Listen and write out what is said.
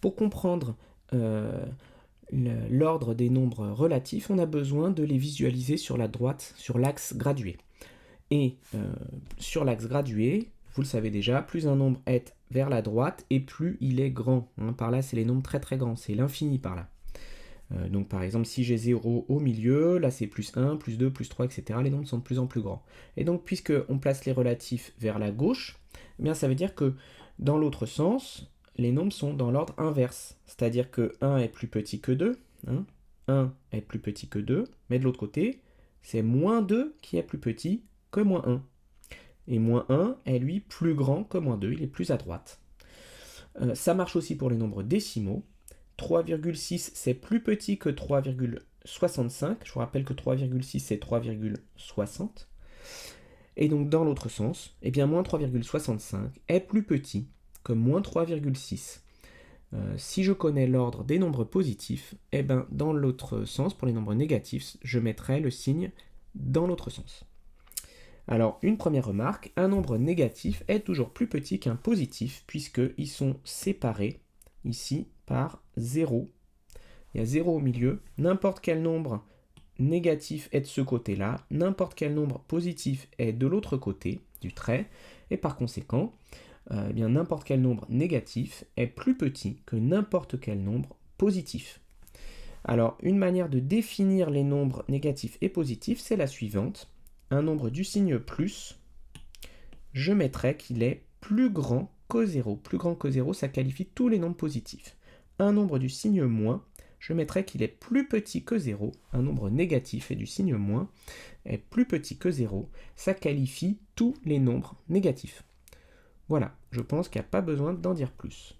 Pour comprendre l'ordre des nombres relatifs, on a besoin de les visualiser sur la droite, sur l'axe gradué. Et sur l'axe gradué, vous le savez déjà, plus un nombre est vers la droite et plus il est grand. Par là, c'est les nombres très très grands, c'est l'infini par là. Donc par exemple, si j'ai 0 au milieu, là c'est plus 1, plus 2, plus 3, etc. Les nombres sont de plus en plus grands. Et donc puisqu'on place les relatifs vers la gauche, eh bien, ça veut dire que dans l'autre sens, les nombres sont dans l'ordre inverse. C'est-à-dire que 1 est plus petit que 2, 1 est plus petit que 2, mais de l'autre côté, c'est moins 2 qui est plus petit que moins 1. Et moins 1 est lui plus grand que moins 2, il est plus à droite. Ça marche aussi pour les nombres décimaux. 3,6 c'est plus petit que 3,65. Je vous rappelle que 3,6 c'est 3,60. Et donc dans l'autre sens, eh bien moins 3,65 est plus petit que moins 3,6. Si je connais l'ordre des nombres positifs, eh bien dans l'autre sens, pour les nombres négatifs, je mettrai le signe dans l'autre sens. Alors, une première remarque, un nombre négatif est toujours plus petit qu'un positif, puisqu'ils sont séparés, ici, par 0. Il y a 0 au milieu. N'importe quel nombre négatif est de ce côté-là, n'importe quel nombre positif est de l'autre côté du trait, et par conséquent, eh bien, n'importe quel nombre négatif est plus petit que n'importe quel nombre positif. Alors, une manière de définir les nombres négatifs et positifs, c'est la suivante. Un nombre du signe plus, je mettrai qu'il est plus grand que 0. Plus grand que 0, ça qualifie tous les nombres positifs. Un nombre du signe moins, je mettrai qu'il est plus petit que 0. Un nombre négatif et du signe moins est plus petit que 0. Ça qualifie tous les nombres négatifs. Voilà, je pense qu'il n'y a pas besoin d'en dire plus.